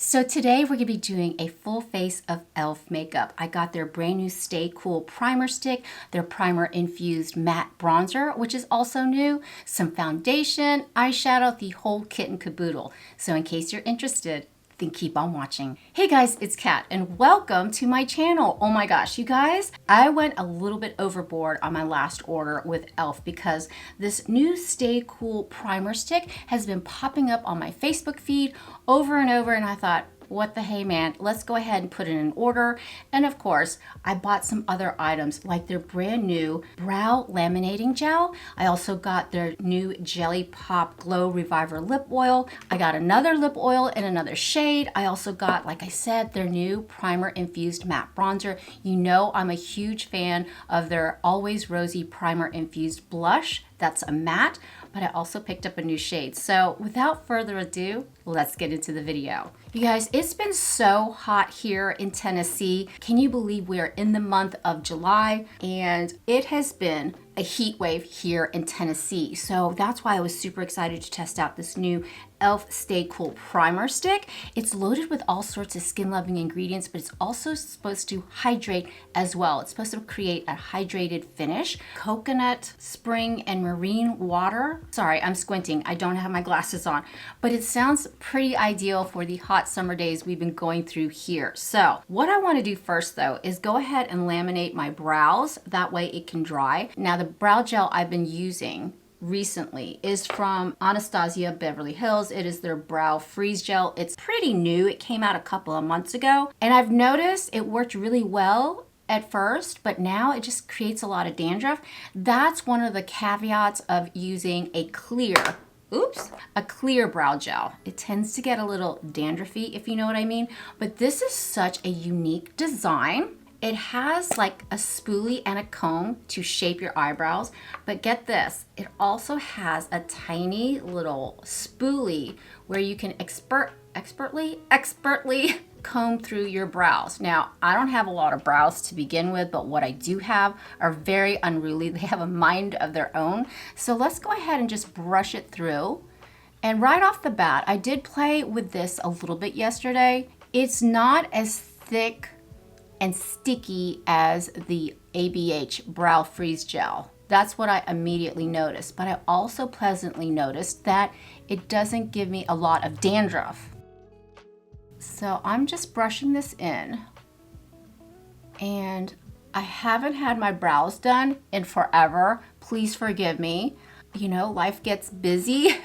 So today we're going to be doing a full face of e.l.f. makeup. I got their brand new Stay Cool Primer Stick, their Primer-Infused Matte Bronzer, which is also new, some foundation, eyeshadow, the whole kit and caboodle. So in case you're interested, then keep on watching. Hey guys, it's Kat and welcome to my channel. Oh my gosh, you guys, I went a little bit overboard on my last order with e.l.f. because this new Stay Cool Primer Stick has been popping up on my Facebook feed over and over, and I thought, what the hey man, let's go ahead and put in an order. And of course, I bought some other items like their brand new brow laminating gel. I also got their new Jelly Pop Glow Reviver lip oil. I got another lip oil in another shade. I also got, like I said, their new primer infused matte bronzer. You know I'm a huge fan of their Always Rosy primer infused blush. That's a matte, but I also picked up a new shade. So without further ado, let's get into the video. You guys, it's been so hot here in Tennessee. Can you believe we are in the month of July? And it has been a heat wave here in Tennessee. So that's why I was super excited to test out this new e.l.f. Stay Cool Primer Stick. It's loaded with all sorts of skin-loving ingredients, but it's also supposed to hydrate as well. It's supposed to create a hydrated finish. Coconut, spring, and marine water. Sorry, I'm squinting. I don't have my glasses on, but it sounds pretty ideal for the hot summer days we've been going through here. So what I want to do first though is go ahead and laminate my brows. That way it can dry. Now the brow gel I've been using recently is from Anastasia Beverly Hills. It is their brow freeze gel. It's pretty new. It came out a couple of months ago, and I've noticed it worked really well at first, but now it just creates a lot of dandruff. That's one of the caveats of using a clear brow gel. It tends to get a little dandruffy, if you know what I mean, but this is such a unique design. It has like a spoolie and a comb to shape your eyebrows, but get this, it also has a tiny little spoolie where you can expertly comb through your brows. Now, I don't have a lot of brows to begin with, but what I do have are very unruly. They have a mind of their own. So let's go ahead and just brush it through. And right off the bat, I did play with this a little bit yesterday. It's not as thick and sticky as the ABH Brow Freeze Gel. That's what I immediately noticed, but I also pleasantly noticed that it doesn't give me a lot of dandruff. So I'm just brushing this in, and I haven't had my brows done in forever. Please forgive me. You know, life gets busy.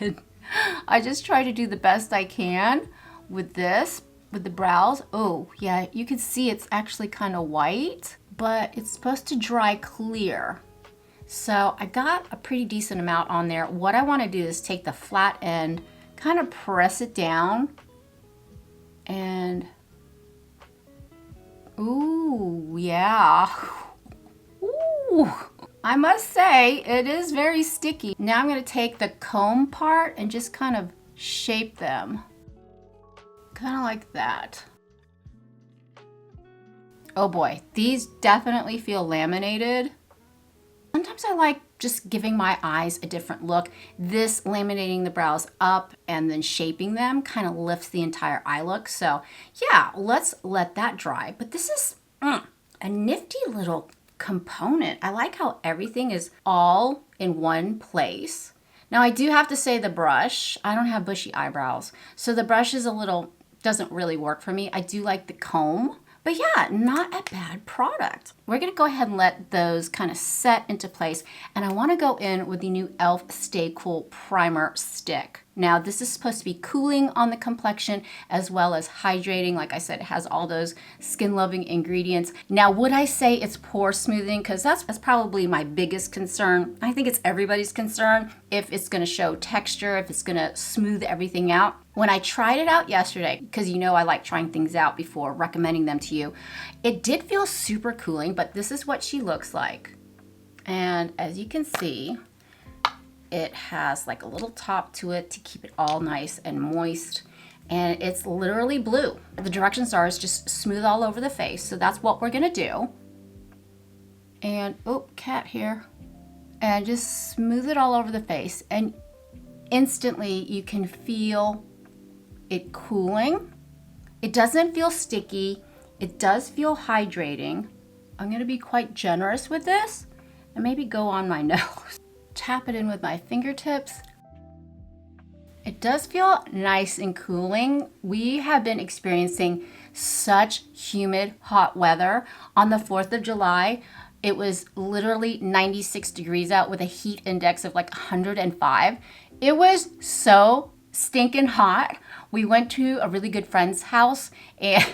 I just try to do the best I can with this. With the brows. Oh yeah, you can see it's actually kind of white, but it's supposed to dry clear. So I got a pretty decent amount on there. What I want to do is take the flat end, kind of press it down, and ooh, yeah. Ooh, I must say it is very sticky. Now I'm going to take the comb part and just kind of shape them. Kind of like that. Oh boy, these definitely feel laminated. Sometimes I like just giving my eyes a different look. This laminating the brows up and then shaping them kind of lifts the entire eye look. So yeah, let's let that dry. But this is a nifty little component. I like how everything is all in one place. Now I do have to say the brush, I don't have bushy eyebrows, so the brush is doesn't really work for me. I do like the comb, but yeah, not a bad product. We're gonna go ahead and let those kind of set into place, and I wanna go in with the new e.l.f. Stay Cool Primer Stick. Now, this is supposed to be cooling on the complexion as well as hydrating. Like I said, it has all those skin-loving ingredients. Now, would I say it's pore smoothing? Because that's probably my biggest concern. I think it's everybody's concern if it's gonna show texture, if it's gonna smooth everything out. When I tried it out yesterday, because you know I like trying things out before recommending them to you, it did feel super cooling, but this is what she looks like. And as you can see, it has like a little top to it to keep it all nice and moist, and it's literally blue. The directions are is just smooth all over the face, so that's what we're gonna do. And oh, cat here. And just smooth it all over the face, and instantly you can feel it cooling. It doesn't feel sticky. It does feel hydrating. I'm gonna be quite generous with this and maybe go on my nose. Tap it in with my fingertips. It does feel nice and cooling. We have been experiencing such humid, hot weather. On the 4th of July, it was literally 96 degrees out with a heat index of like 105. It was so stinking hot. We went to a really good friend's house and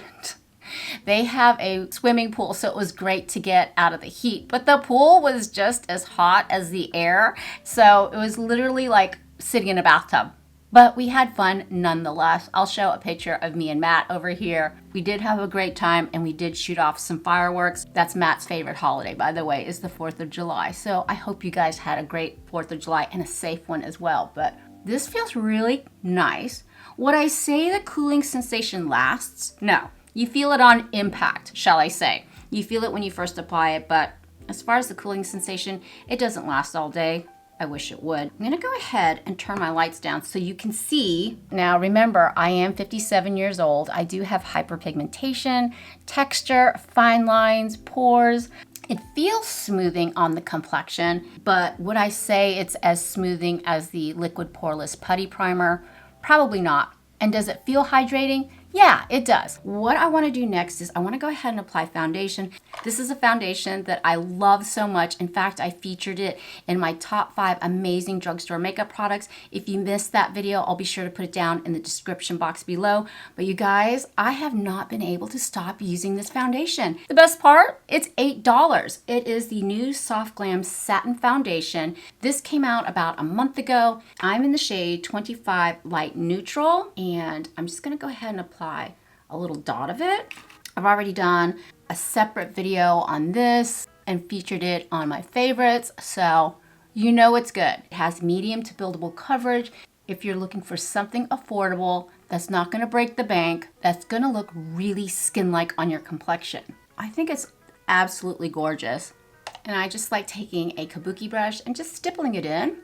they have a swimming pool, so it was great to get out of the heat. But the pool was just as hot as the air, so it was literally like sitting in a bathtub. But we had fun nonetheless. I'll show a picture of me and Matt over here. We did have a great time and we did shoot off some fireworks. That's Matt's favorite holiday, by the way, is the 4th of July. So I hope you guys had a great 4th of July and a safe one as well. But this feels really nice. Would I say the cooling sensation lasts? No. You feel it on impact, shall I say. You feel it when you first apply it, but as far as the cooling sensation, it doesn't last all day. I wish it would. I'm gonna go ahead and turn my lights down so you can see. Now remember, I am 57 years old. I do have hyperpigmentation, texture, fine lines, pores. It feels smoothing on the complexion, but would I say it's as smoothing as the Liquid Poreless Putty Primer? Probably not. And does it feel hydrating? Yeah, it does. What I want to do next is I want to go ahead and apply foundation. This is a foundation that I love so much. In fact, I featured it in my top 5 amazing drugstore makeup products. If you missed that video, I'll be sure to put it down in the description box below. But you guys, I have not been able to stop using this foundation. The best part, it's $8. It is the new Soft Glam Satin Foundation. This came out about a month ago. I'm in the shade 25 Light Neutral, and I'm just gonna go ahead and apply a little dot of it. I've already done a separate video on this and featured it on my favorites, so you know it's good. It has medium to buildable coverage. If you're looking for something affordable that's not gonna break the bank, that's gonna look really skin-like on your complexion. I think it's absolutely gorgeous. And I just like taking a kabuki brush and just stippling it in.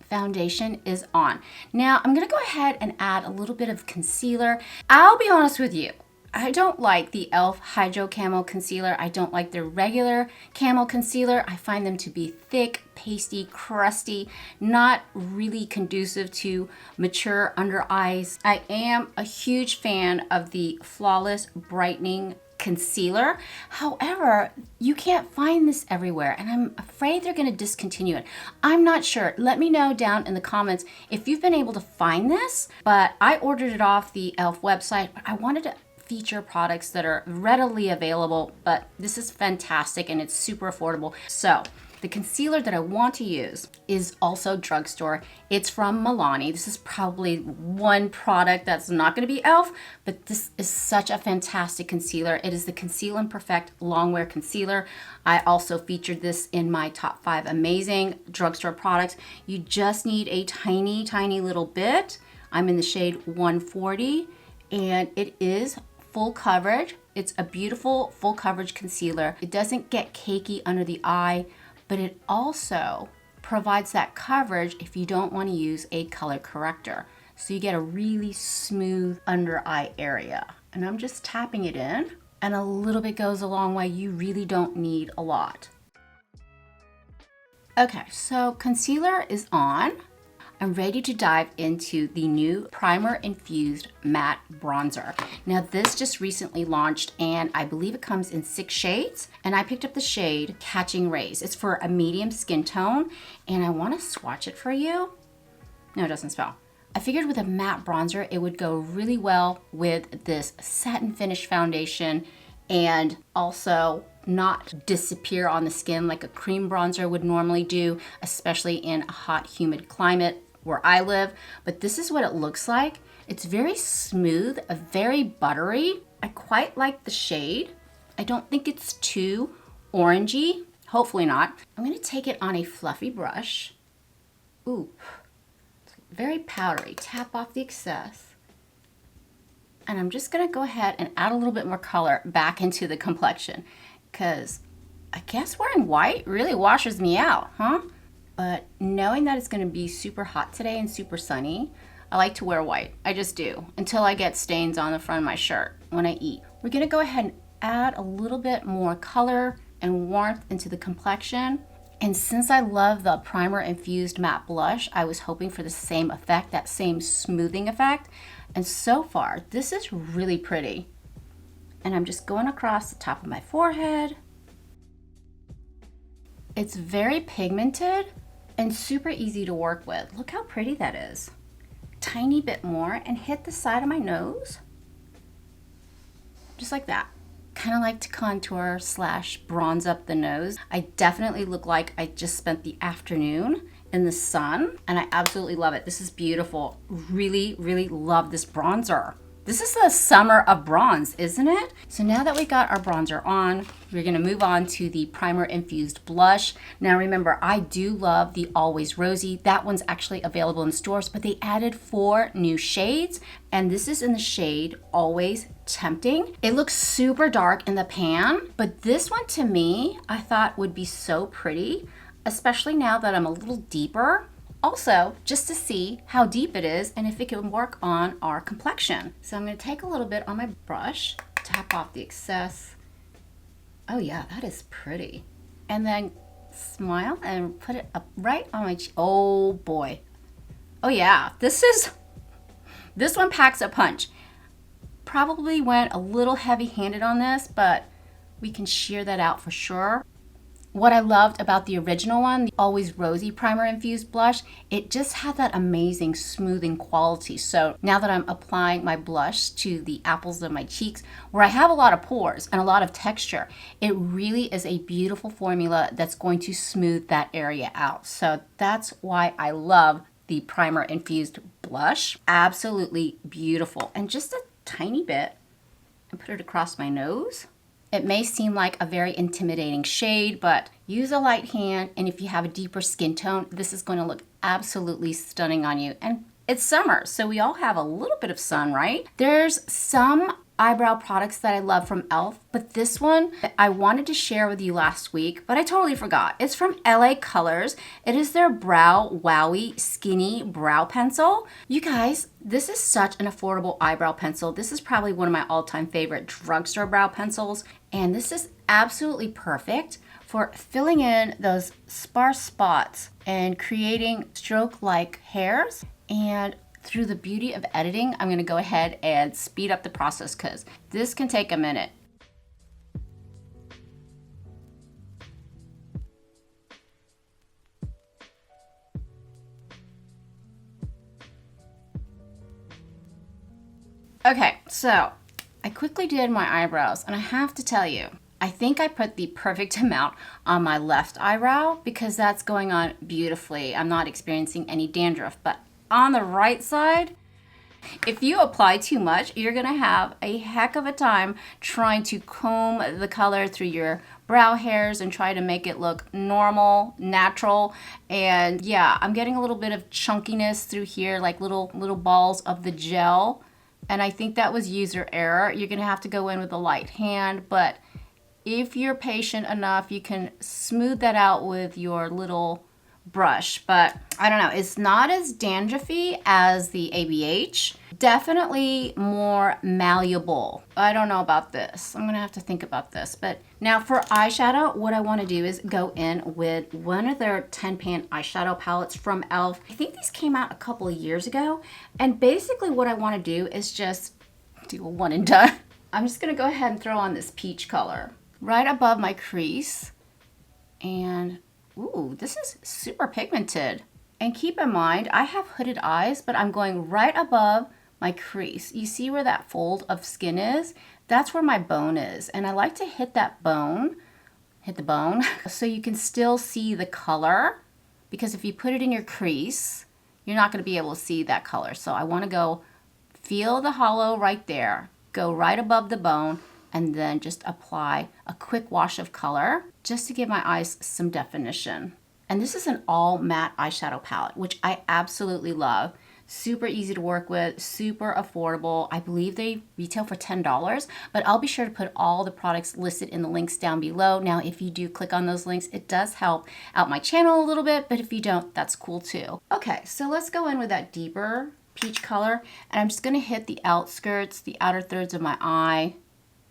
Foundation is on. Now I'm gonna go ahead and add a little bit of concealer. I'll be honest with you, I don't like the e.l.f. Hydro Camo Concealer. I don't like their regular Camo Concealer. I find them to be thick, pasty, crusty, not really conducive to mature under eyes. I am a huge fan of the Flawless Brightening Concealer. However, you can't find this everywhere and I'm afraid they're going to discontinue it. I'm not sure. Let me know down in the comments if you've been able to find this, but I ordered it off the e.l.f. website, but I wanted to feature products that are readily available, but this is fantastic and it's super affordable. So the concealer that I want to use is also Drugstore. It's from Milani. This is probably one product that's not going to be e.l.f., but this is such a fantastic concealer. It is the Conceal and Perfect Longwear Concealer. I also featured this in my top 5 amazing drugstore products. You just need a tiny, tiny little bit. I'm in the shade 140 and it is full coverage. It's a beautiful full coverage concealer. It doesn't get cakey under the eye, but it also provides that coverage if you don't want to use a color corrector. So you get a really smooth under eye area. And I'm just tapping it in, and a little bit goes a long way. You really don't need a lot. Okay, so concealer is on. I'm ready to dive into the new Primer-Infused Matte Bronzer. Now this just recently launched and I believe it comes in 6 shades, and I picked up the shade Catching Rays. It's for a medium skin tone and I want to swatch it for you. No, it doesn't spell. I figured with a matte bronzer it would go really well with this satin finish foundation and also not disappear on the skin like a cream bronzer would normally do, especially in a hot, humid climate where I live. But this is what it looks like. It's very smooth, very buttery. I quite like the shade. I don't think it's too orangey. Hopefully not. I'm gonna take it on a fluffy brush. Ooh, it's very powdery. Tap off the excess. And I'm just gonna go ahead and add a little bit more color back into the complexion because I guess wearing white really washes me out, huh? But knowing that it's gonna be super hot today and super sunny, I like to wear white. I just do, until I get stains on the front of my shirt when I eat. We're gonna go ahead and add a little bit more color and warmth into the complexion. And since I love the Primer-Infused matte blush, I was hoping for the same effect, that same smoothing effect. And so far, this is really pretty. And I'm just going across the top of my forehead. It's very pigmented and super easy to work with. Look how pretty that is. Tiny bit more and hit the side of my nose. Just like that. Kind of like to contour / bronze up the nose. I definitely look like I just spent the afternoon in the sun, and I absolutely love it. This is beautiful. Really, really love this bronzer. This is the summer of bronze, isn't it? So now that we got our bronzer on, we're gonna move on to the Primer-Infused blush. Now remember, I do love the Always Rosy. That one's actually available in stores, but they added 4 new shades, and this is in the shade Always Tempting. It looks super dark in the pan, but this one to me, I thought would be so pretty, especially now that I'm a little deeper. Also, just to see how deep it is and if it can work on our complexion. So I'm gonna take a little bit on my brush, tap off the excess. Oh yeah, that is pretty. And then smile and put it up right on my cheek. Oh boy. Oh yeah, this one packs a punch. Probably went a little heavy-handed on this, but we can sheer that out for sure. What I loved about the original one, the Always Rosy Primer-Infused blush, it just had that amazing smoothing quality. So now that I'm applying my blush to the apples of my cheeks, where I have a lot of pores and a lot of texture, it really is a beautiful formula that's going to smooth that area out. So that's why I love the Primer-Infused blush. Absolutely beautiful. And just a tiny bit, and put it across my nose. It may seem like a very intimidating shade, but use a light hand, and if you have a deeper skin tone, this is going to look absolutely stunning on you. And it's summer, so we all have a little bit of sun, right? There's some eyebrow products that I love from e.l.f., but this one I wanted to share with you last week, but I totally forgot. It's from LA Colors. It is their Brow Wowie Skinny Brow Pencil. You guys, this is such an affordable eyebrow pencil. This is probably one of my all-time favorite drugstore brow pencils, and this is absolutely perfect for filling in those sparse spots and creating stroke-like hairs. And through the beauty of editing, I'm gonna go ahead and speed up the process because this can take a minute. Okay, so I quickly did my eyebrows, and I have to tell you, I think I put the perfect amount on my left eyebrow because that's going on beautifully. I'm not experiencing any dandruff, but on the right side, if you apply too much, you're gonna have a heck of a time trying to comb the color through your brow hairs and try to make it look normal, natural. And yeah, I'm getting a little bit of chunkiness through here, like little balls of the gel. And I think that was user error. You're gonna have to go in with a light hand, but if you're patient enough, you can smooth that out with your little brush. But I don't know, it's not as dandruffy as the ABH. Definitely more malleable. I don't know about this. I'm gonna have to think about this. But now for eyeshadow, what I wanna do is go in with one of their 10-pan eyeshadow palettes from e.l.f. I think these came out a couple of years ago. And basically what I wanna do is just do a one and done. I'm just gonna go ahead and throw on this peach color right above my crease. And ooh, this is super pigmented. And keep in mind, I have hooded eyes, but I'm going right above my crease. You see where that fold of skin is? That's where my bone is. And I like to hit that bone, hit the bone, so you can still see the color. Because if you put it in your crease, you're not gonna be able to see that color. So I wanna go feel the hollow right there, go right above the bone, and then just apply a quick wash of color just to give my eyes some definition. And this is an all matte eyeshadow palette, which I absolutely love. super easy to work with, super affordable. I believe they retail for $10, but I'll be sure to put all the products listed in the links down below. Now, if you do click on those links, it does help out my channel a little bit, but if you don't, that's cool too. Okay, so let's go in with that deeper peach color, and I'm just gonna hit the outskirts, the outer thirds of my eye,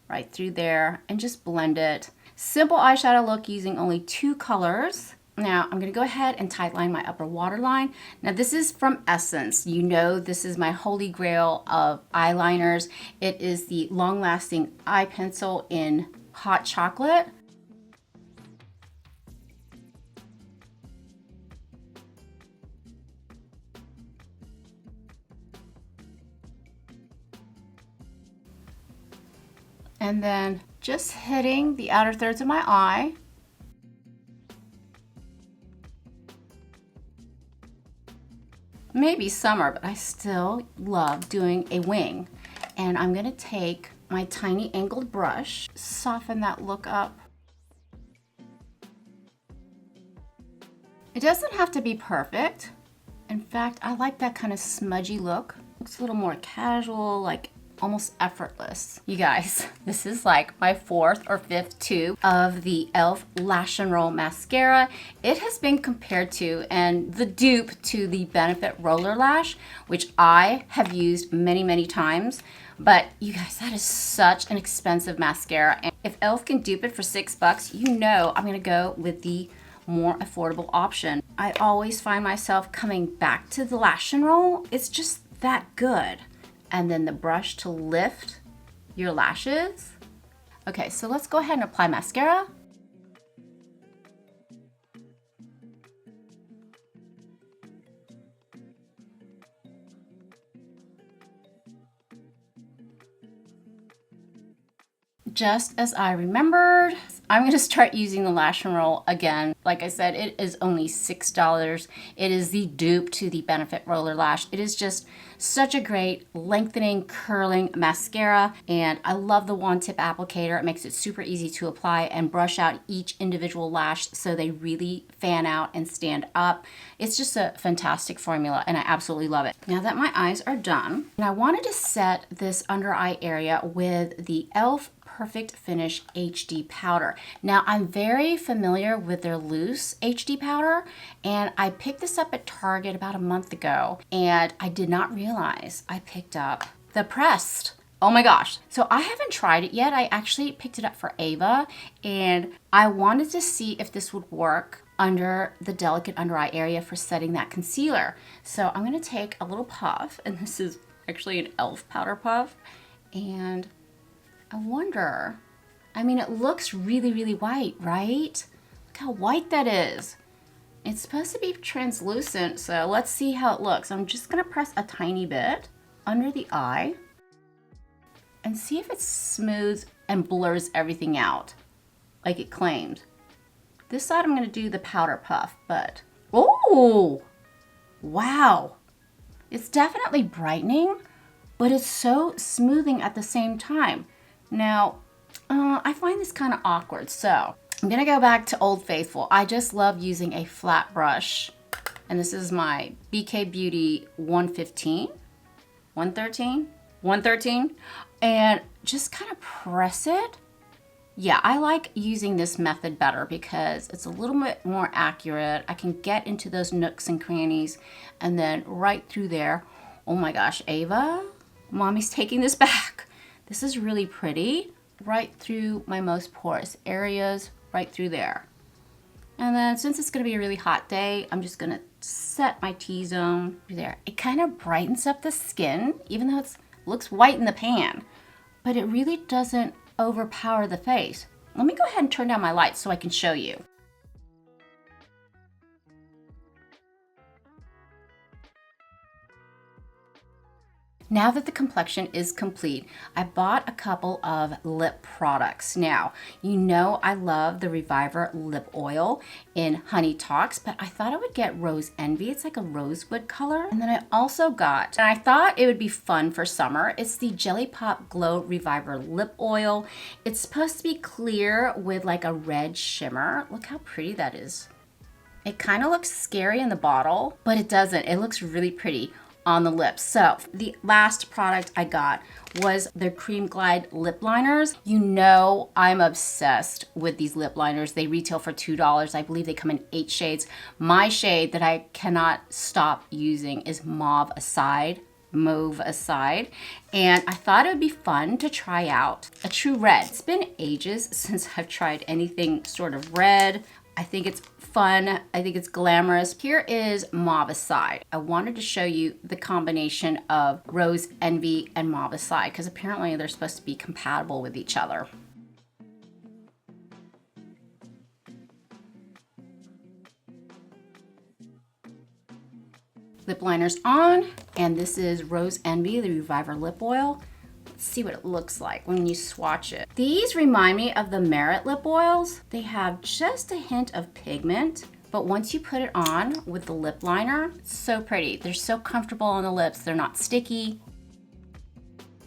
right through there, and just blend it. Simple eyeshadow look using only 2 colors. Now I'm gonna go ahead and tightline my upper waterline. Now this is from Essence. You know this is my holy grail of eyeliners. It is the Long Lasting Eye Pencil in Hot Chocolate. And then just hitting the outer thirds of my eye. Maybe summer, but I still love doing a wing. And I'm gonna take my tiny angled brush, soften that look up. It doesn't have to be perfect. In fact, I like that kind of smudgy look. Looks a little more casual, like almost effortless. You guys, this is like my 4th or 5th tube of the e.l.f. Lash and Roll Mascara. It has been compared to and the dupe to the Benefit Roller Lash, which I have used many, many times. But you guys, that is such an expensive mascara. And if e.l.f. can dupe it for $6, you know I'm gonna go with the more affordable option. I always find myself coming back to the Lash and Roll. It's just that good. And then the brush to lift your lashes. Okay, so let's go ahead and apply mascara. Just as I remembered, I'm gonna start using the Lash and Roll again. Like I said, it is only $6. It is the dupe to the Benefit Roller Lash. It is just such a great lengthening, curling mascara, and I love the wand tip applicator. It makes it super easy to apply and brush out each individual lash so they really fan out and stand up. It's just a fantastic formula, and I absolutely love it. Now that my eyes are done, and I wanted to set this under eye area with the e.l.f. Perfect Finish HD powder. Now I'm very familiar with their loose HD powder, and I picked this up at Target about a month ago, and I did not realize I picked up the pressed. Oh my gosh. So I haven't tried it yet. I actually picked it up for Ava, and I wanted to see if this would work under the delicate under eye area for setting that concealer. So I'm gonna take a little puff, and this is actually an e.l.f. powder puff, and I wonder, I mean, it looks really, really white, right? Look how white that is. It's supposed to be translucent, so let's see how it looks. I'm just gonna press a tiny bit under the eye and see if it smooths and blurs everything out like it claimed. This side I'm gonna do the powder puff, but, oh, wow. It's definitely brightening, but it's so smoothing at the same time. Now, I find this kind of awkward, so I'm gonna go back to Old Faithful. I just love using a flat brush, and this is my BK Beauty 113, and just kind of press it. Yeah, I like using this method better because it's a little bit more accurate. I can get into those nooks and crannies, and then right through there. Oh my gosh, Ava, mommy's taking this back. This is really pretty, right through my most porous areas, right through there. And then since it's gonna be a really hot day, I'm just gonna set my T-zone through there. It kind of brightens up the skin, even though it looks white in the pan, but it really doesn't overpower the face. Let me go ahead and turn down my lights so I can show you. Now that the complexion is complete, I bought a couple of lip products. Now, you know I love the REPHR lip oil in Honey Talks, but I thought I would get Rose Envy. It's like a rosewood color. And then I also got, and I thought it would be fun for summer, it's the Jelly Pop Glow REPHR lip oil. It's supposed to be clear with like a red shimmer. Look how pretty that is. It kind of looks scary in the bottle, but it doesn't. It looks really pretty. on the lips. So the last product I got was the Cream Glide lip liners. You know I'm obsessed with these lip liners. They retail for $2. I believe they come in 8 shades. My shade that I cannot stop using is Mauve Aside. And I thought it would be fun to try out a true red. It's been ages since I've tried anything sort of red. I think it's fun. I think it's glamorous. Here is Mauve Aside. I wanted to show you the combination of Rose Envy and Mauve Aside because apparently they're supposed to be compatible with each other. Lip liners on, and this is Rose Envy, the Reviver lip oil. Let's see what it looks like when you swatch it. These remind me of the Merit lip oils. They have just a hint of pigment, but once you put it on with the lip liner, it's so pretty. They're so comfortable on the lips. They're not sticky.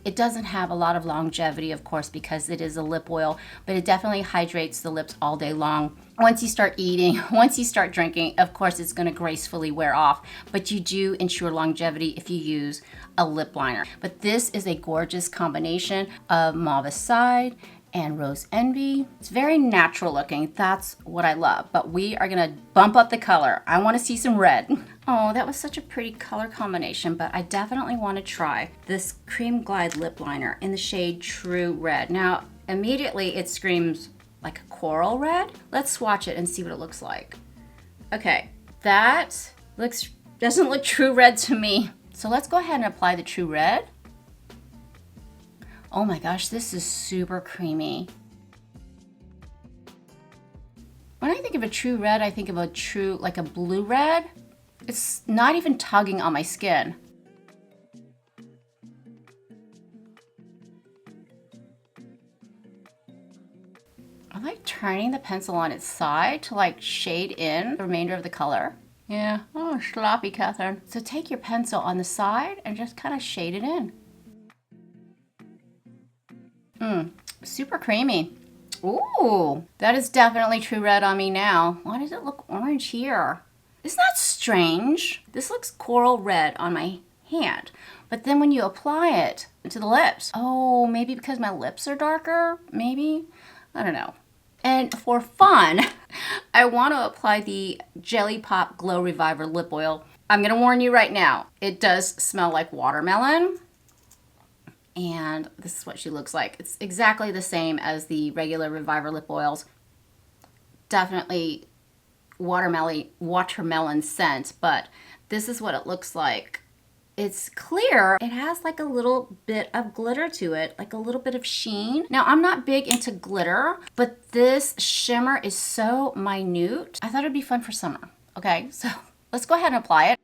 It doesn't have a lot of longevity, of course, because it is a lip oil, but it definitely hydrates the lips all day long. Once you start eating, once you start drinking, of course, it's going to gracefully wear off, but you do ensure longevity if you use a lip liner. But this is a gorgeous combination of Mauve Aside and Rose Envy. It's very natural looking. That's what I love. But we are gonna bump up the color. I wanna see some red. Oh, that was such a pretty color combination, but I definitely wanna try this Cream Glide lip liner in the shade True Red. Now, immediately it screams like a coral red. Let's swatch it and see what it looks like. Okay, that doesn't look true red to me. So let's go ahead and apply the True Red. Oh my gosh, this is super creamy. When I think of a true red, I think of a true, like a blue red. It's not even tugging on my skin. I like turning the pencil on its side to like shade in the remainder of the color. Yeah, oh, sloppy, Catherine. So take your pencil on the side and just kind of shade it in. Super creamy. Ooh, that is definitely true red on me now. Why does it look orange here? Isn't that strange? This looks coral red on my hand, but then when you apply it to the lips, oh, maybe because my lips are darker, maybe? I don't know. And for fun, I want to apply the Jelly Pop Glow Reviver lip oil. I'm gonna warn you right now, it does smell like watermelon. And this is what she looks like. It's exactly the same as the regular Reviver lip oils. Definitely watermelon scent, but this is what it looks like. It's clear. It has like a little bit of glitter to it, like a little bit of sheen. Now, I'm not big into glitter, but this shimmer is so minute. I thought it'd be fun for summer. Okay, so let's go ahead and apply it.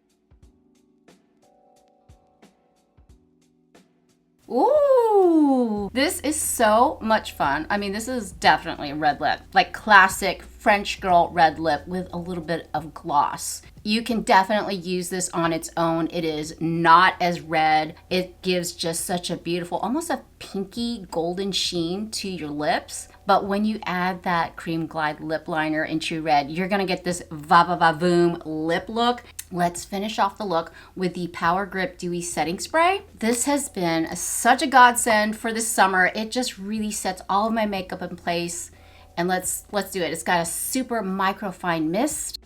Ooh, this is so much fun. I mean, this is definitely a red lip, like classic French girl red lip with a little bit of gloss. You can definitely use this on its own. It is not as red. It gives just such a beautiful, almost a pinky golden sheen to your lips. But when you add that Cream Glide lip liner in True Red, you're gonna get this va-va-va-voom lip look. Let's finish off the look with the Power Grip Dewy Setting Spray. This has been such a godsend for this summer. It just really sets all of my makeup in place. And let's do it. It's got a super microfine mist.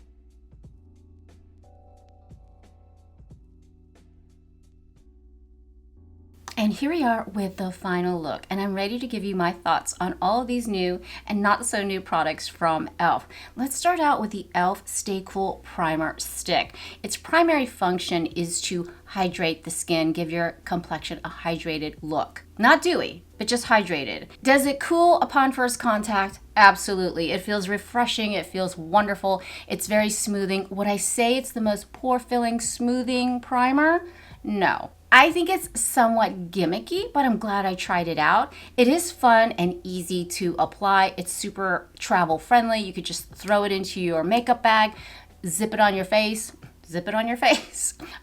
And here we are with the final look, and I'm ready to give you my thoughts on all of these new and not so new products from e.l.f. Let's start out with the e.l.f. Stay Cool Primer Stick. Its primary function is to hydrate the skin, give your complexion a hydrated look. Not dewy, but just hydrated. Does it cool upon first contact? Absolutely. It feels refreshing. It feels wonderful. It's very smoothing. Would I say it's the most pore-filling, smoothing primer? No. I think it's somewhat gimmicky, but I'm glad I tried it out. It is fun and easy to apply. It's super travel friendly. You could just throw it into your makeup bag, zip it on your face,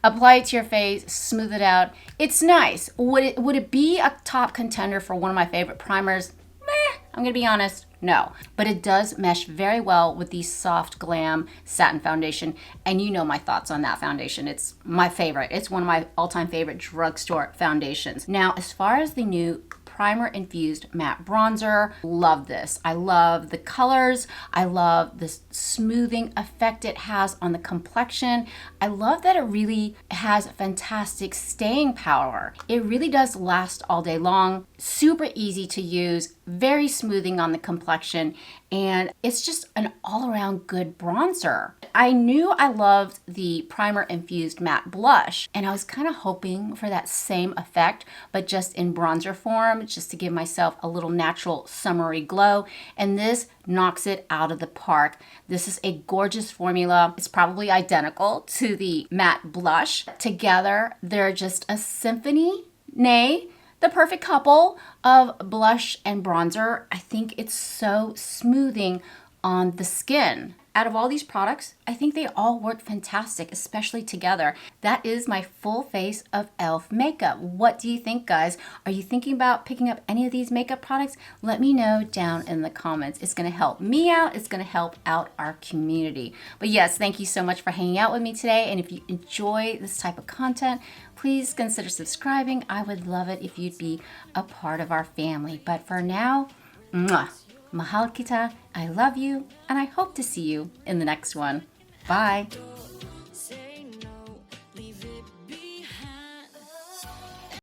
apply it to your face, smooth it out. It's nice. Would it be a top contender for one of my favorite primers? Meh, I'm gonna be honest, No, but it does mesh very well with the soft Glam Satin foundation. And you know my thoughts on that foundation. It's my favorite. It's one of my all-time favorite drugstore foundations. Now, as far as the new Primer-Infused Matte Bronzer, love this. I love the colors. I love the smoothing effect it has on the complexion. I love that it really has fantastic staying power. It really does last all day long. Super easy to use, very smoothing on the complexion, and it's just an all-around good bronzer. I knew I loved the Primer-Infused Matte Blush, and I was kind of hoping for that same effect, but just in bronzer form, just to give myself a little natural summery glow, and this knocks it out of the park. This is a gorgeous formula. It's probably identical to the matte blush. Together, they're just a symphony, nay, the perfect couple of blush and bronzer. I think it's so smoothing on the skin. Out of all these products, I think they all work fantastic, especially together. That is my full face of e.l.f. makeup. What do you think, guys? Are you thinking about picking up any of these makeup products? Let me know down in the comments. It's gonna help me out. It's gonna help out our community. But yes, thank you so much for hanging out with me today. And if you enjoy this type of content, please consider subscribing. I would love it if you'd be a part of our family. But for now, mwah. Mahal kita, I love you, and I hope to see you in the next one. Bye.